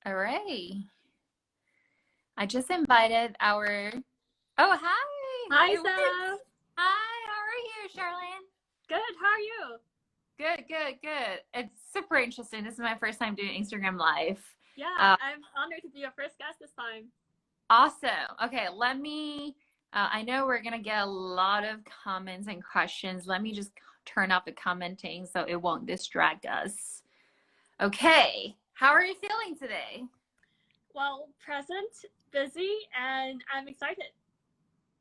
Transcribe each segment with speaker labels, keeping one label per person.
Speaker 1: All right. I just invited our. Oh, hi.
Speaker 2: Hi,
Speaker 1: It works.
Speaker 2: Steph.
Speaker 1: Hi. How are you, Charlene?
Speaker 2: Good. How are you?
Speaker 1: Good. It's super interesting. This is my first time doing Instagram Live.
Speaker 2: Yeah,
Speaker 1: Uh,
Speaker 2: I'm honored to be your first guest this time.
Speaker 1: awesome. Okay, let me. I know we're gonna get a lot of comments and questions. Let me just turn off the commenting so it won't distract us. Okay. How are you feeling today?
Speaker 2: Well, present, busy, and I'm excited.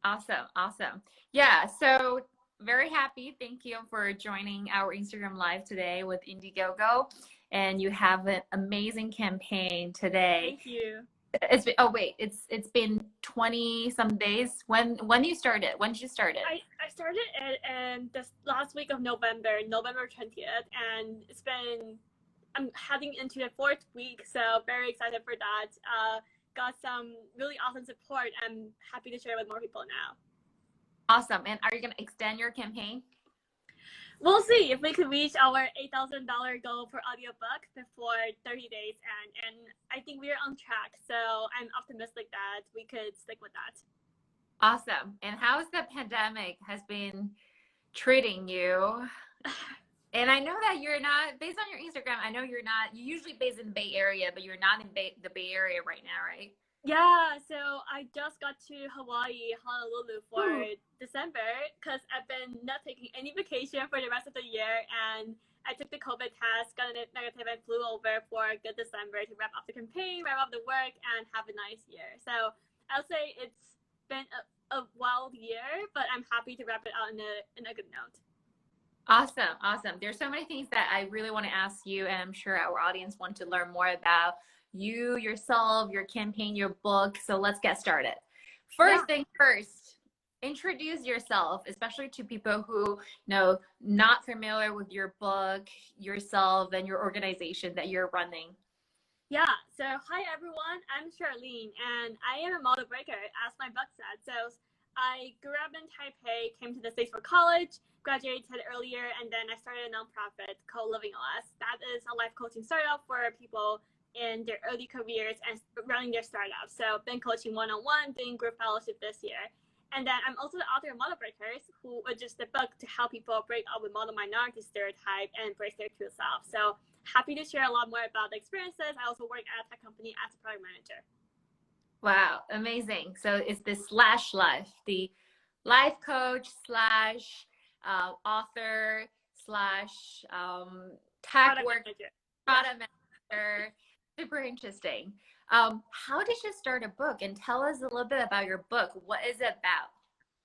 Speaker 1: Awesome. Yeah, so very happy. Thank you for joining our Instagram Live today with IndieGoGo. And you have an amazing campaign today.
Speaker 2: Thank you.
Speaker 1: It's been 20 some days. When you started? When did you start it?
Speaker 2: I started it in this last week of November 20th, and I'm heading into the 4th week, so very excited for that. Got some really awesome support. I'm happy to share with more people now.
Speaker 1: Awesome. And are you going to extend your campaign?
Speaker 2: We'll see if we can reach our $8,000 goal for audiobook before 30 days, and I think we're on track. So I'm optimistic that we could stick with that.
Speaker 1: Awesome. And how's the pandemic has been treating you? And I know that you're not, based on your Instagram, I know you're usually based in the Bay Area, but you're not in the Bay Area right now, right?
Speaker 2: Yeah, so I just got to Hawaii, Honolulu for December because I've been not taking any vacation for the rest of the year, and I took the COVID test, got it negative, and flew over for a good December to wrap up the campaign, wrap up the work, and have a nice year. So I'll say it's been a wild year, but I'm happy to wrap it out in a good note.
Speaker 1: Awesome. There's so many things that I really want to ask you, and I'm sure our audience want to learn more about you, yourself, your campaign, your book. So let's get started. First thing first, introduce yourself, especially to people who know not familiar with your book, yourself, and your organization that you're running.
Speaker 2: Yeah, so hi everyone, I'm Charlene, and I am a model breaker, as my book said. So I grew up in Taipei, came to the States for college, graduated earlier, and then I started a nonprofit called LivingOS. That is a life coaching startup for people in their early careers and running their startups. So been coaching one-on-one, doing group fellowship this year. And then I'm also the author of Model Breakers, which is the book to help people break up with model minority stereotype and embrace their true self. So happy to share a lot more about the experiences. I also work at a tech company as a product manager.
Speaker 1: Wow, amazing. So it's the slash life, the life coach slash author slash tech worker, product manager. Super interesting. How did you start a book? And tell us a little bit about your book. What is it about?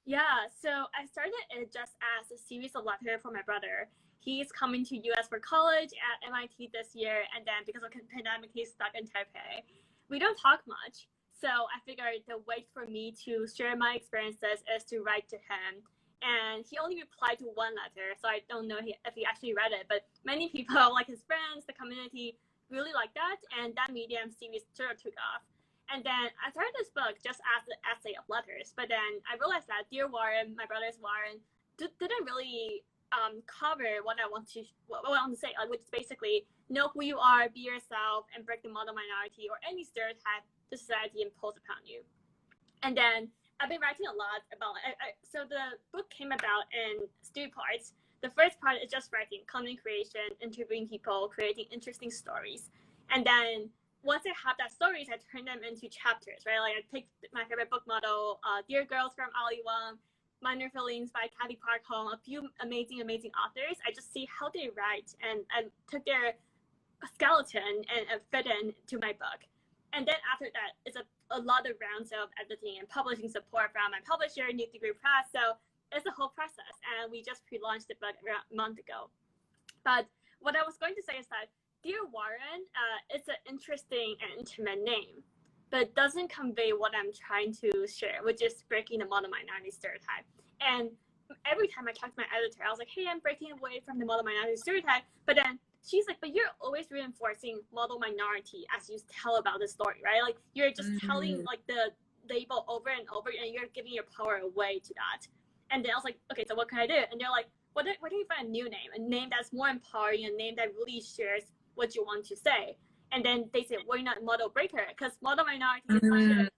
Speaker 2: Yeah, so I started it just as a series of letters for my brother. He's coming to US for college at MIT this year, and then because of the pandemic, he's stuck in Taipei. We don't talk much, so I figured the way for me to share my experiences is to write to him. And he only replied to one letter, so I don't know if he actually read it, but many people, like his friends, the community, really liked that, and that medium series sort of took off. And then I started this book just as an essay of letters, but then I realized that Dear Warren, my brother's Warren, didn't really cover what I want to say, which is basically know who you are, be yourself, and break the model minority or any stereotype the society imposed upon you. And then I've been writing a lot about it. So the book came about in 3 parts. The first part is just writing, content creation, interviewing people, creating interesting stories. And then once I have that stories, I turn them into chapters, right? Like I picked my favorite book model, Dear Girls from Eva Huang, Minor Feelings by Kathy Park Hong, a few amazing authors. I just see how they write and took their skeleton and fit into my book. And then after that, it's a lot of rounds of editing and publishing support from my publisher, New Degree Press. So it's a whole process, and we just pre-launched the book around a month ago. But what I was going to say is that Dear Warren, it's an interesting and intimate name, but doesn't convey what I'm trying to share, which is breaking the model minority stereotype. And every time I talk to my editor, I was like, hey, I'm breaking away from the model minority stereotype. But then she's like, but you're always reinforcing model minority as you tell about the story, right? Like you're just telling like the label over and over, and you're giving your power away to that. And then I was like, okay, so what can I do? And they're like, what do you find a new name? A name that's more empowering, a name that really shares what you want to say. And then they said, why not model breaker? Because model minority is such a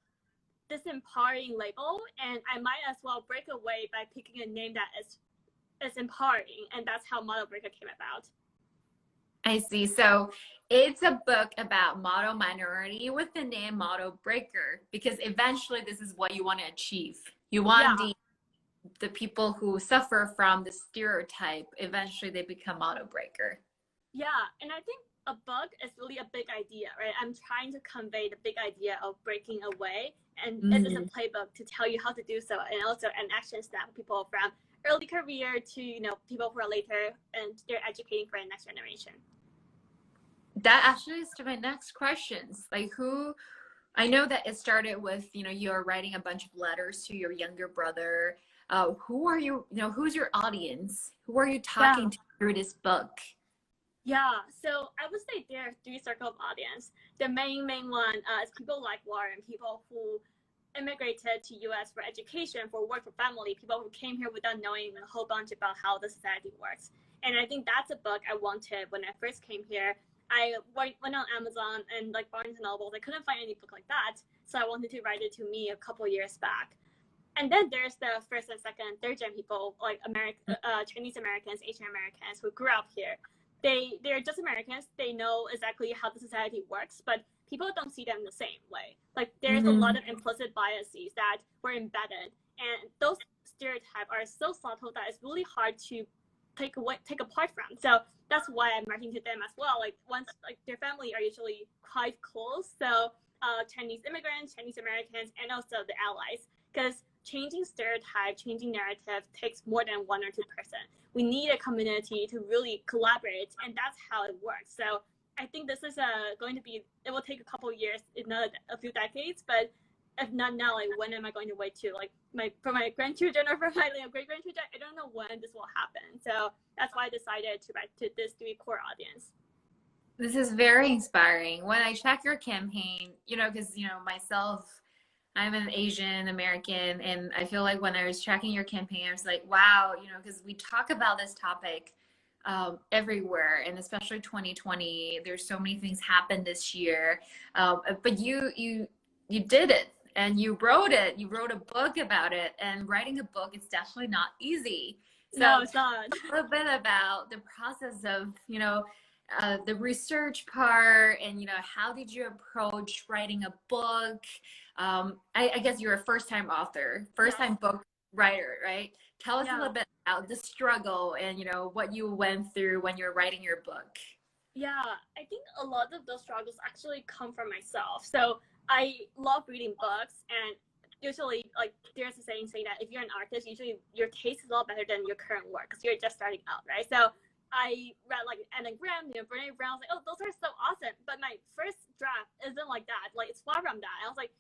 Speaker 2: disempowering label, and I might as well break away by picking a name that is empowering, and that's how model breaker came about.
Speaker 1: I see. So it's a book about model minority with the name model breaker, because eventually this is what you want to achieve. You want the people who suffer from the stereotype, eventually they become model breaker.
Speaker 2: Yeah, and I think a book is really a big idea, right? I'm trying to convey the big idea of breaking away, and it is a playbook to tell you how to do so, and also an action step for people from early career to, you know, people who are later and they're educating for the next generation.
Speaker 1: That actually is to my next questions. Like, who, I know that it started with, you know, you're writing a bunch of letters to your younger brother. Who are you, you know, who's your audience? Who are you talking to through this book?
Speaker 2: Yeah, so I would say there are three circles of audience. The main one is people like Warren, people who immigrated to US for education, for work, for family, people who came here without knowing a whole bunch about how the society works. And I think that's a book I wanted when I first came here. I went on Amazon and like Barnes and Noble. I couldn't find any book like that, so I wanted to write it to me a couple years back. And then there's the first and second, third gen people, like Chinese Americans, Asian Americans who grew up here. They're just Americans. They know exactly how the society works, but people don't see them the same way. Like there's a lot of implicit biases that were embedded, and those stereotypes are so subtle that it's really hard to take apart from. So that's why I'm writing to them as well. Like once, like their family are usually quite close. So Chinese immigrants, Chinese Americans, and also the allies, because changing stereotype, changing narrative takes more than one or two person. We need a community to really collaborate, and that's how it works. So I think this is going to be, it will take a couple of years, if not a few decades, but if not now, like when am I going to wait to, like for my grandchildren or for my great grandchildren? I don't know when this will happen. So that's why I decided to write to this three core audience.
Speaker 1: This is very inspiring. When I check your campaign, you know, because, you know, myself, I'm an Asian American, and I feel like when I was tracking your campaign, I was like, wow, you know, because we talk about this topic everywhere, and especially 2020. There's so many things happened this year, but you did it, and you wrote it. You wrote a book about it, and writing a book is definitely not easy. So
Speaker 2: no, it's not.
Speaker 1: A little bit about the process of, you know, the research part, and, you know, how did you approach writing a book? I guess you're a first-time author, first-time book writer, right? Tell us a little bit about the struggle and, you know, what you went through when you're writing your book.
Speaker 2: Yeah, I think a lot of those struggles actually come from myself. So I love reading books, and usually, like, there's a saying that if you're an artist, usually your taste is a lot better than your current work because you're just starting out, right? So I read like Anna Graham, you know, Brene Brown. I was like, oh, those are so awesome. But my first draft isn't like that. Like, it's far from that. I was like,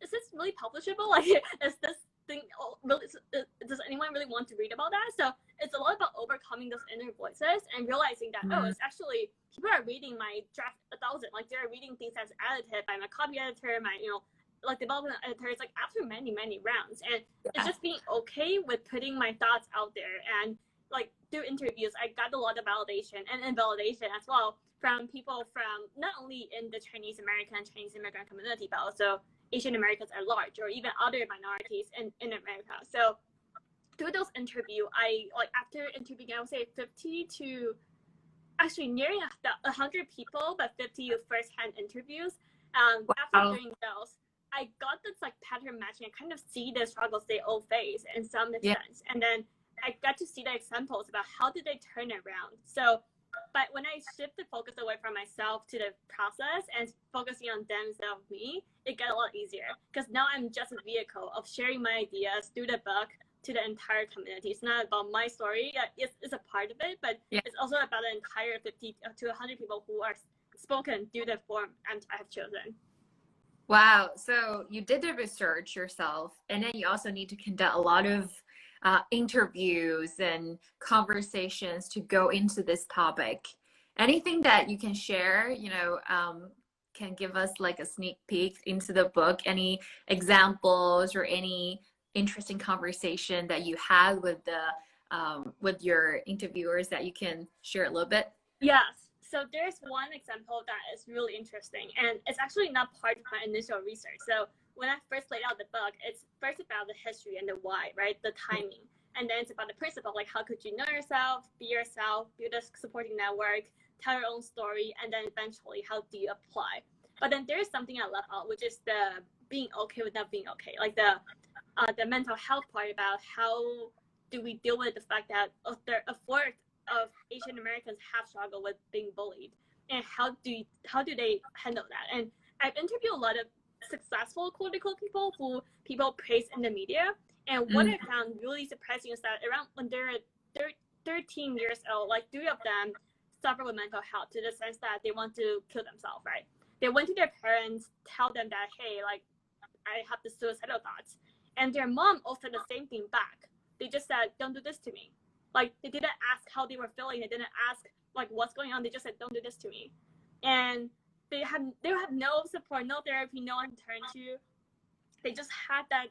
Speaker 2: is this really publishable? Like, is this thing really, does anyone really want to read about that? So it's a lot about overcoming those inner voices and realizing that, oh, it's actually, people are reading my draft 1,000. Like, they're reading things that's edited by my copy editor, my, you know, like development editors, like after many rounds. And it's just being okay with putting my thoughts out there. And like through interviews, I got a lot of validation and invalidation as well from people from not only in the Chinese American, Chinese immigrant community, but also Asian Americans at large, or even other minorities in America. So through those interviews, I, like after interviewing, I would say 50 to actually nearing 100 people, but 50 first-hand interviews. After doing those, I got this like pattern matching. I kind of see the struggles they all face in some sense. And then I got to see the examples about how did they turn around. So, but when I shift the focus away from myself to the process and focusing on them instead of me, it got a lot easier because now I'm just a vehicle of sharing my ideas through the book to the entire community. It's not about my story. It's a part of it, but it's also about the entire 50 to 100 people who are spoken through the form I have chosen.
Speaker 1: Wow. So you did the research yourself, and then you also need to conduct a lot of interviews and conversations to go into this topic. Anything that you can share, you know, can give us like a sneak peek into the book? Any examples or any interesting conversation that you had with the with your interviewers that you can share a little bit?
Speaker 2: Yes. So there's one example that is really interesting, and it's actually not part of my initial research. So when I first laid out the book, it's first about the history and the why, right? The timing. And then it's about the principle, like how could you know yourself, build a supporting network, tell your own story, and then eventually how do you apply. But then there's something I left out, which is the being okay with not being okay, like the mental health part about how do we deal with the fact that a fourth of Asian Americans have struggled with being bullied, and how do they handle that? And I've interviewed a lot of successful political people who people praise in the media, and what I found really surprising is that around when they're 13 years old, like 3 of them suffer with mental health to the sense that they want to kill themselves, right? They went to their parents, tell them that, hey, like, I have the suicidal thoughts. And their mom also said the same thing back. They just said, don't do this to me. Like, they didn't ask how they were feeling. They didn't ask, like, what's going on. They just said, don't do this to me. And they have no support, no therapy, no one to turn to. They just had that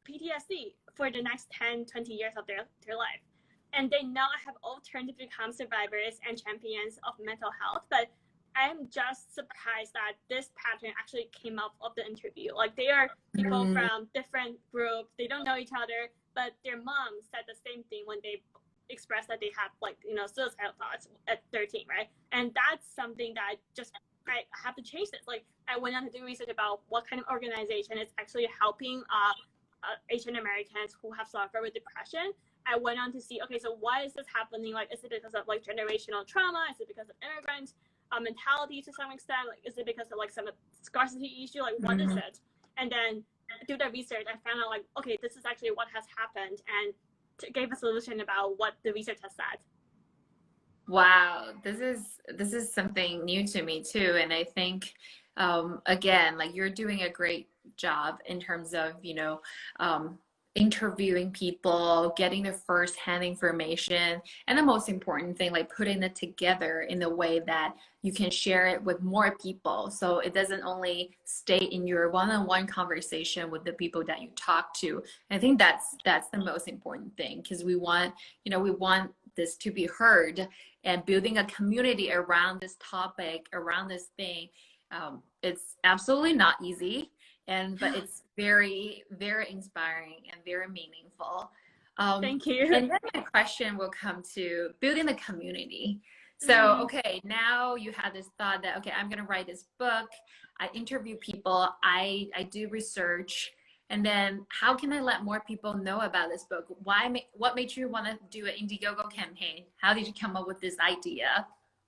Speaker 2: PTSD for the next 10, 20 years of their life. And they now have all turned to become survivors and champions of mental health. But I'm just surprised that this pattern actually came out of the interview. Like, they are people from different groups. They don't know each other, but their mom said the same thing when they expressed that they have, like, you know, suicidal thoughts at 13, right? And that's something that I have to change this. Like, I went on to do research about what kind of organization is actually helping Asian Americans who have suffered with depression. I went on to see, okay, so why is this happening? Like, is it because of, like, generational trauma? Is it because of immigrant mentality to some extent? Like, is it because of, like, some scarcity issue? Like, what is it? And then through the research, I found out, like, okay, this is actually what has happened, and gave a solution about what the research has said.
Speaker 1: Wow, this is something new to me too, and I think again, like, you're doing a great job in terms of, you know, interviewing people, getting the first-hand information, and the most important thing, like, putting it together in a way that you can share it with more people, so it doesn't only stay in your one-on-one conversation with the people that you talk to. I think that's the most important thing, because we want this to be heard, and building a community around this topic, around this thing. It's absolutely not easy, but it's very, very inspiring and very meaningful.
Speaker 2: Thank you.
Speaker 1: And then my question will come to building the community. So, okay, now you have this thought that, okay, I'm going to write this book. I interview people. I do research. And then how can I let more people know about this book? What made you want to do an IndieGoGo campaign? How did you come up with this idea?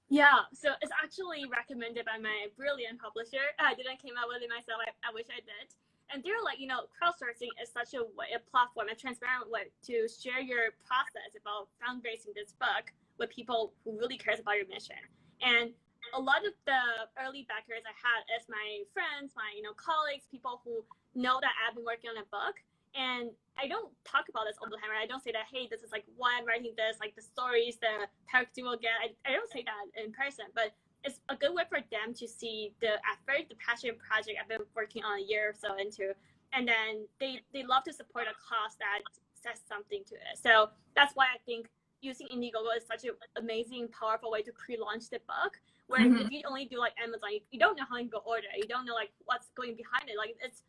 Speaker 2: Yeah, so it's actually recommended by my brilliant publisher. I didn't come up with it myself. I wish I did. And they're like, you know, crowdsourcing is such a platform, a transparent way to share your process about fundraising this book with people who really cares about your mission. And a lot of the early backers I had as my friends, my, you know, colleagues, people who know that I've been working on a book. And I don't talk about this all the time, right? I don't say that, hey, this is like why I'm writing this, like the stories, the characters you will get. I don't say that in person, but it's a good way for them to see the effort, the passion project I've been working on a year or so into. And then they love to support a cause that says something to it. So that's why I think using IndieGoGo is such an amazing, powerful way to pre-launch the book. Where if you only do like Amazon, you don't know how you go order. You don't know like what's going behind it. Like it's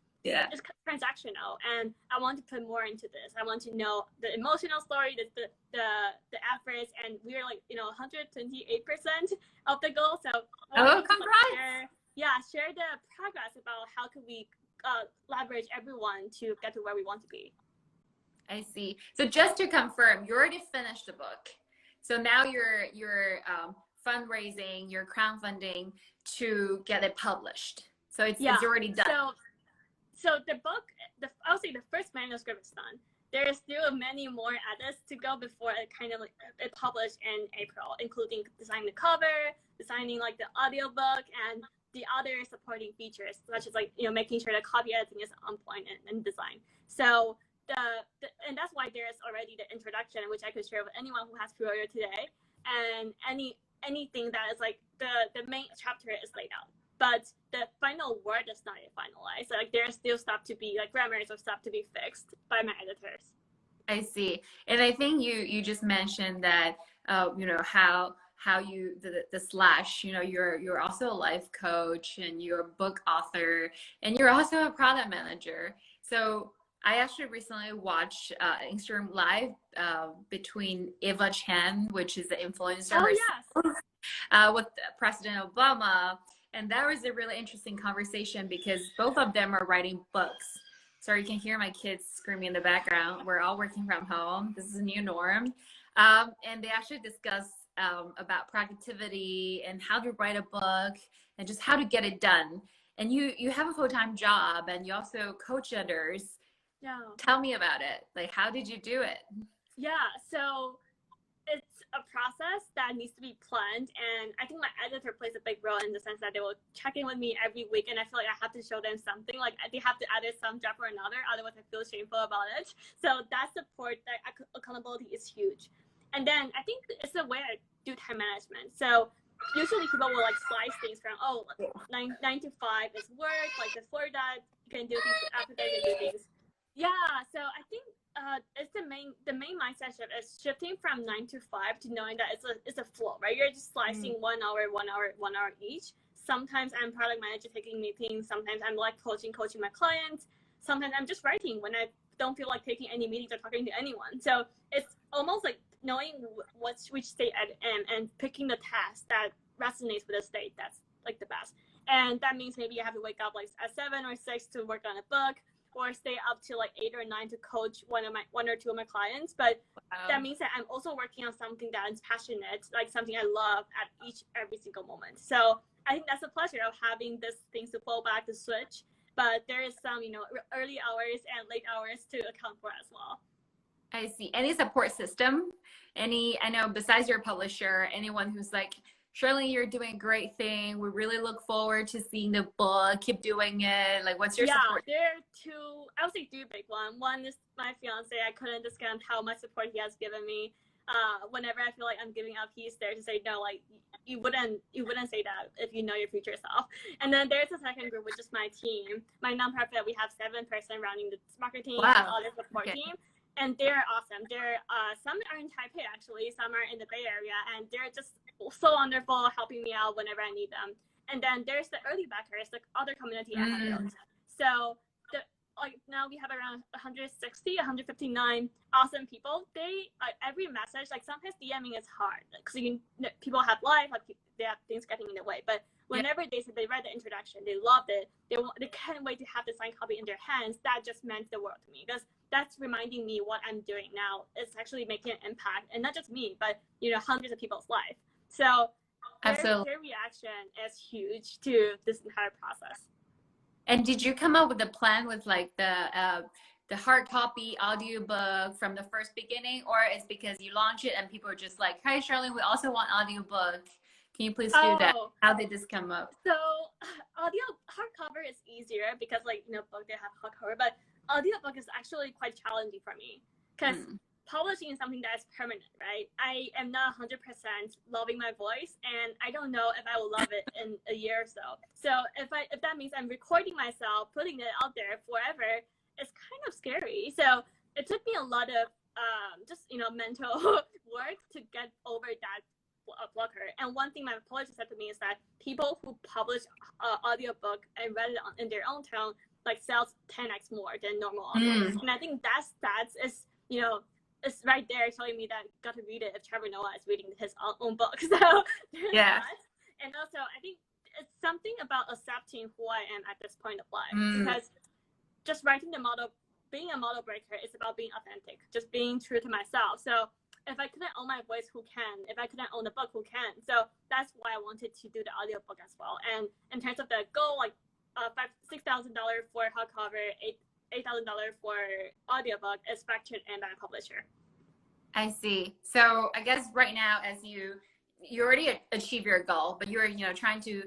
Speaker 2: transactional, and I want to put more into this. I want to know the emotional story, the efforts, and we're like, you know, 128% of the goal. So
Speaker 1: congrats!
Speaker 2: Share the progress about how could we leverage everyone to get to where we want to be.
Speaker 1: I see. So just to confirm, you already finished the book. So now you're fundraising, you're crowdfunding to get it published. So it's already done.
Speaker 2: So the book, I'll say the first manuscript is done. There is still many more edits to go before it kind of like it published in April, including designing the cover, designing like the audiobook, and the other supporting features, such as like, you know, making sure the copy editing is on point and design. So and that's why there's already the introduction, which I could share with anyone who has pre-ordered today, and anything that is like the main chapter is laid out. But the final word is not yet finalized. So, like, there's still stuff to be, like, grammars or stuff to be fixed by my editors.
Speaker 1: I see. And I think you just mentioned that, you know, how how you the slash, you're also a life coach and you're a book author and you're also a product manager. So I actually recently watched Instagram Live between Eva Chen, which is the influencer,
Speaker 2: Oh, yes.
Speaker 1: with President Obama. And that was a really interesting conversation because both of them are writing books. Sorry, you can hear my kids screaming in the background. We're all working from home. This is a new norm. And they actually discuss about productivity and how to write a book and just how to get it done. And you have a full-time job and you also coach others.
Speaker 2: Yeah.
Speaker 1: Tell me about it. Like, how did you do it?
Speaker 2: Yeah, so it's a process that needs to be planned, and I think my editor plays a big role in the sense that they will check in with me every week, and I feel like I have to show them something, like they have to edit some draft or another, otherwise I feel shameful about it. So that support, that accountability is huge. And then I think it's a way I do time management. So usually people will like slice things from, oh, 9 to 5 is work, like before that you can do things, after that you can do things. Yeah, so I think it's the main mindset shift is shifting from 9 to 5 to knowing that it's a flow, right? You're just slicing 1 hour, 1 hour, 1 hour each. Sometimes I'm product manager taking meetings. Sometimes I'm like coaching my clients. Sometimes I'm just writing when I don't feel like taking any meetings or talking to anyone. So it's almost like knowing which state I am and picking the task that resonates with the state. That's like the best. And that means maybe I have to wake up like at 7 or 6 to work on a book, or stay up to like 8 or 9 to coach one or two of my clients. But that means that I'm also working on something that is passionate, like something I love at every single moment. So I think that's the pleasure of having these things to fall back, to switch. But there is some, early hours and late hours to account for as well.
Speaker 1: I see. Any support system? I know besides your publisher, anyone who's like, Shirley, you're doing a great thing. We really look forward to seeing the book. Keep doing it. Like, what's your support?
Speaker 2: Yeah, there are two, I would say two big ones. One is my fiance. I couldn't discount how much support he has given me. Whenever I feel like I'm giving up, he's there to say, no, like, you wouldn't say that if you know your future self. And then there's a second group, which is my team. My nonprofit, we have 7 person running the marketing and other support team. And they're awesome. They're some are in Taipei actually, some are in the Bay Area, and they're just so wonderful, helping me out whenever I need them. And then there's the early backers, the other community I have built. So now we have around 160, 159 awesome people. They every message, like sometimes DMing is hard because people have life, like they have things getting in the way. But whenever they read the introduction, they loved it. They can't wait to have the signed copy in their hands. That just meant the world to me, because that's reminding me what I'm doing now is actually making an impact, and not just me, but hundreds of people's life. So their reaction is huge to this entire process.
Speaker 1: And did you come up with a plan with like the hard copy audiobook from the first beginning, or it's because you launch it and people are just like, hi Shirley, we also want audiobook. Can you please do that? How did this come up?
Speaker 2: So audio hardcover is easier because book they have hardcover, but audiobook is actually quite challenging for me because publishing is something that is permanent, right? I am not 100% loving my voice, and I don't know if I will love it in a year or so. So if that means I'm recording myself, putting it out there forever, it's kind of scary. So it took me a lot of just mental work to get over that blocker. And one thing my publisher said to me is that people who publish audiobook and read it in their own tone like sells 10x more than normal audience. And I think that stats is it's right there showing me that got to read it if Trevor Noah is reading his own book. So there's that. And also I think it's something about accepting who I am at this point of life, because just writing the model, being a model breaker is about being authentic, just being true to myself. So if I couldn't own my voice, who can? If I couldn't own the book, who can? So that's why I wanted to do the audiobook as well. And in terms of the goal, like $6,000 for hardcover, $8,000 for audiobook is factored in by a publisher.
Speaker 1: I see. So I guess right now, as you already achieve your goal, but you're trying to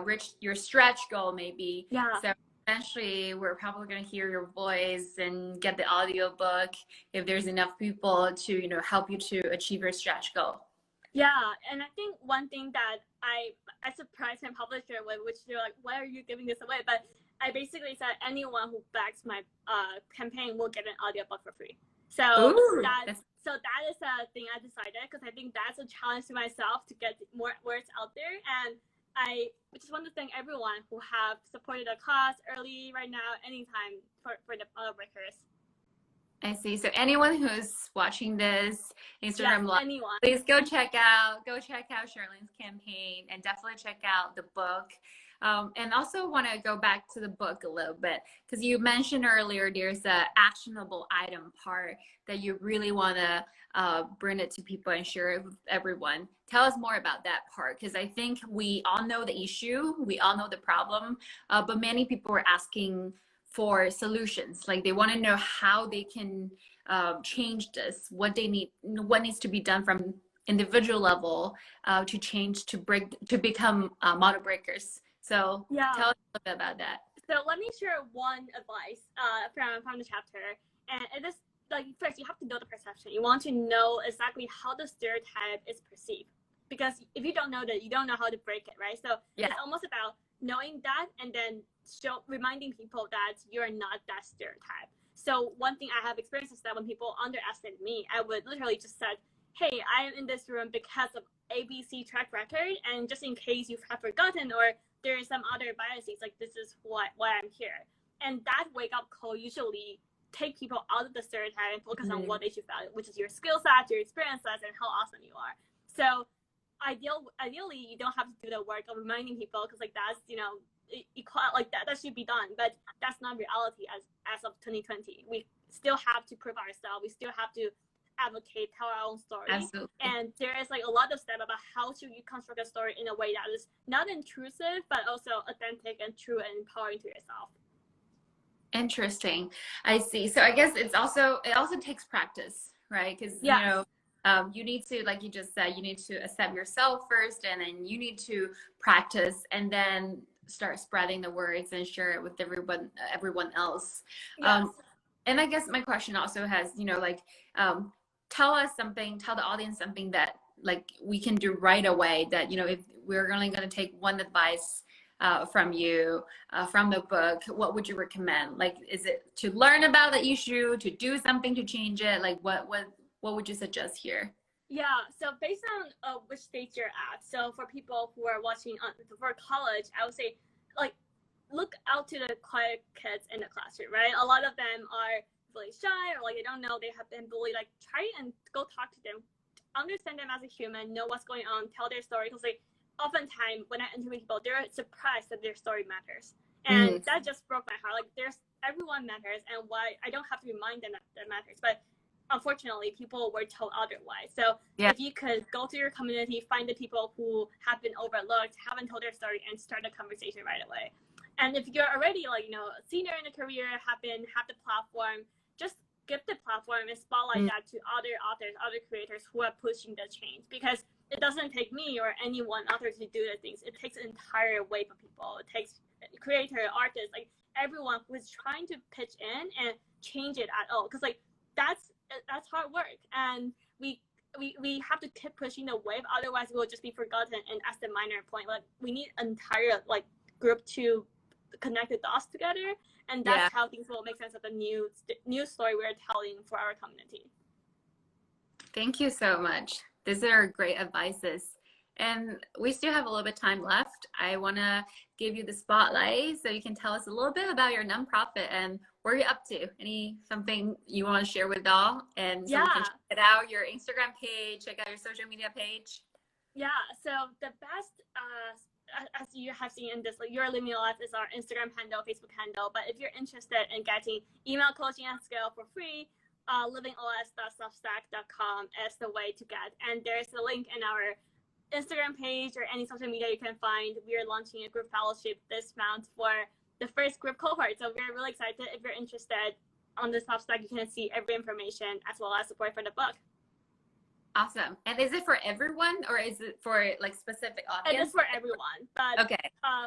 Speaker 1: reach your stretch goal maybe.
Speaker 2: Yeah.
Speaker 1: So eventually we're probably going to hear your voice and get the audiobook if there's enough people to help you to achieve your stretch goal.
Speaker 2: Yeah, and I think one thing that I surprised my publisher with, which they're like, why are you giving this away? But I basically said anyone who backs my campaign will get an audiobook for free. So
Speaker 1: Ooh,
Speaker 2: that is a thing I decided, because I think that's a challenge to myself to get more words out there. And I just want to thank everyone who have supported the cause early, right now, anytime, for the breakers.
Speaker 1: I see. So anyone who's watching this Instagram live,
Speaker 2: anyone.
Speaker 1: please go check out Charlene's campaign, and definitely check out the book. And also want to go back to the book a little bit, because you mentioned earlier there's a actionable item part that you really want to bring it to people and share it with everyone. Tell us more about that part, because I think we all know the issue, we all know the problem, but many people are asking for solutions. Like they want to know how they can change this, what they need, what needs to be done from individual level to change, to become model breakers. So tell us a little bit about that.
Speaker 2: So let me share one advice from the chapter, and it is like, first you have to know the perception. You want to know exactly how the stereotype is perceived, because if you don't know that, you don't know how to break it, right? So it's almost about knowing that, and then reminding people that you're not that stereotype. So one thing I have experienced is that when people underestimate me, I would literally just say, hey, I am in this room because of ABC track record, and just in case you have forgotten, or there is some other biases, like this is why I'm here. And that wake up call usually take people out of the stereotype and focus on what they should value, which is your skill sets, your experiences, and how awesome you are. So ideally, you don't have to do the work of reminding people, because like that's, like that should be done, but that's not reality as of 2020. We still have to prove ourselves. We still have to advocate, tell our own story.
Speaker 1: Absolutely.
Speaker 2: And there is like a lot of steps about how to construct a story in a way that is not intrusive, but also authentic and true and empowering to yourself.
Speaker 1: Interesting. I see. So I guess it also takes practice, right? Because you need to, like you just said, you need to accept yourself first, and then you need to practice, and then start spreading the words and share it with everyone else.
Speaker 2: Yes.
Speaker 1: And I guess my question also has, tell the audience something that like we can do right away, that, if we're only going to take one advice from you, from the book, what would you recommend? Like, is it to learn about the issue, to do something to change it? Like, what would you suggest here?
Speaker 2: Yeah, so based on which stage you're at, so for people who are watching for college, I would say, like, look out to the quiet kids in the classroom, right? A lot of them are really shy, or like they don't know they have been bullied. Like, try and go talk to them, understand them as a human, know what's going on, tell their story, because like oftentimes when I interview people, they're surprised that their story matters, and that just broke my heart. Like, everyone matters, and why I don't have to remind them that matters, but unfortunately people were told otherwise. So if you could go to your community, find the people who have been overlooked, haven't told their story, and start a conversation right away. And if you're already like, a senior in the career, have the platform, just give the platform and spotlight that to other authors, other creators who are pushing the change, because it doesn't take me or any one author to do the things. It takes an entire wave of people. It takes creator, artists, like everyone who is trying to pitch in and change it at all, because like that's hard work, and we have to keep pushing the wave, otherwise we'll just be forgotten. And as the minor point, like we need an entire like group to connect the dots together, and that's how things will make sense of the new story we're telling for our community.
Speaker 1: Thank you so much. These are great advices. And we still have a little bit of time left. I want to give you the spotlight so you can tell us a little bit about your nonprofit and where you're up to. Something you want to share with all? And so we can check it out, your Instagram page, check out your social media page.
Speaker 2: Yeah, so the best, as you have seen in this, like your LivingOS is our Instagram handle, Facebook handle. But if you're interested in getting email coaching at scale for free, livingos.substack.com is the way to get. And there's a link in our Instagram page or any social media you can find. We are launching a group fellowship this month for the first group cohort. So we're really excited. If you're interested, on the Substack, you can see every information as well as support for the book.
Speaker 1: Awesome. And is it for everyone, or is it for like specific audience?
Speaker 2: It is for everyone. But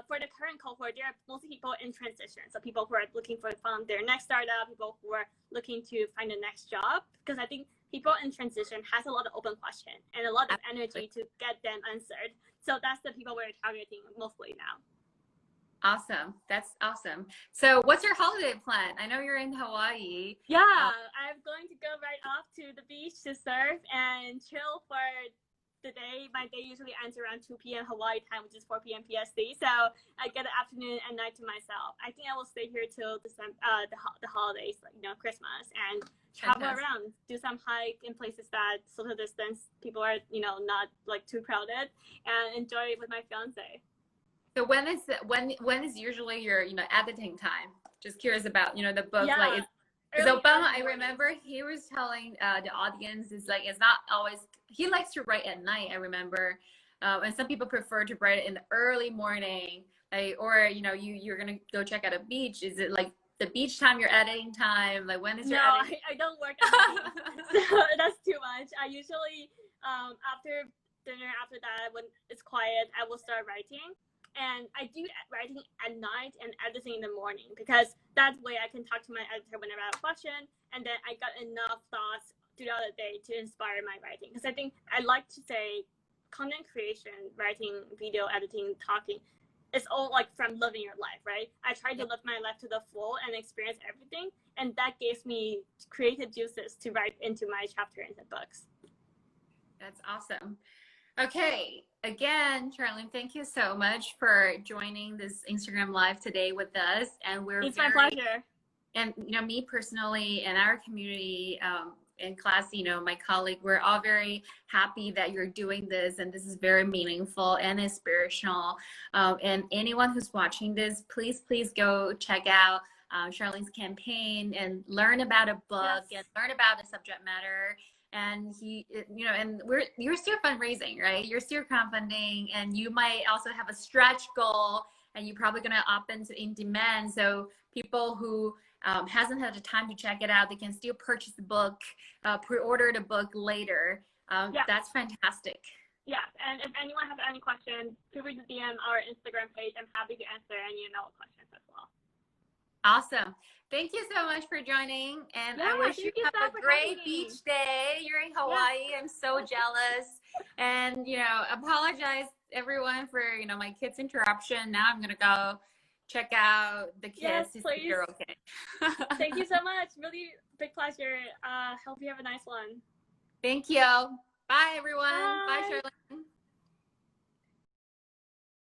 Speaker 2: for the current cohort, there are mostly people in transition. So people who are looking for their next startup, people who are looking to find the next job. Because I think people in transition has a lot of open questions and a lot of energy to get them answered. So that's the people we're targeting mostly now.
Speaker 1: Awesome. That's awesome. So what's your holiday plan? I know you're in Hawaii.
Speaker 2: Yeah, I'm going to go right off to the beach to surf and chill for the day. My day usually ends around 2 p.m. Hawaii time, which is 4 p.m. PST. So I get the afternoon and night to myself. I think I will stay here till December, the holidays, like, you know, Christmas, and travel around, do some hike in places that social distance people are, you know, not like too crowded, and enjoy it with my fiance.
Speaker 1: So when is usually your, you know, editing time? Just curious about, you know, the book.
Speaker 2: Yeah,
Speaker 1: Like, is Obama, I remember he was telling the audience, is like, it's not always, he likes to write at night, I remember. And some people prefer to write it in the early morning, like, or, you know, you're going to go check out a beach. Is it like the beach time, your editing time? Like, when is your editing?
Speaker 2: I don't work at night. So that's too much. I usually, after dinner, after that, when it's quiet, I will start writing. And I do writing at night and editing in the morning, because that way I can talk to my editor whenever I have a question, and then I got enough thoughts throughout the day to inspire my writing. Because I think I like to say content creation, writing, video editing, talking, it's all like from living your life, right? I try to live my life to the full and experience everything, and that gives me creative juices to write into my chapters and books.
Speaker 1: That's awesome. Okay, again, Charlene, thank you so much for joining this Instagram Live today with us. And
Speaker 2: it's my pleasure.
Speaker 1: And, you know, me personally and our community in class, you know, my colleague, we're all very happy that you're doing this, and this is very meaningful and inspirational. And anyone who's watching this, please go check out Charlene's campaign and learn about a book and learn about the subject matter. And you know, and you're still fundraising, right? You're still crowdfunding, and you might also have a stretch goal, and you're probably gonna opt into in demand. So people who hasn't had the time to check it out, they can still purchase the book, pre-order the book later. That's fantastic.
Speaker 2: Yeah, and if anyone has any questions, feel free to DM our Instagram page. I'm happy to answer any and all questions as well.
Speaker 1: Awesome. Thank you so much for joining, and I wish you have a great beach day. You're in Hawaii. I'm so jealous. And, you know, apologize everyone for, you know, my kids' interruption. Now I'm gonna go check out the kids to see if they're okay.
Speaker 2: Thank you so much. Really big pleasure. Hope you have a nice one.
Speaker 1: Thank you. Bye everyone. Bye Charlene.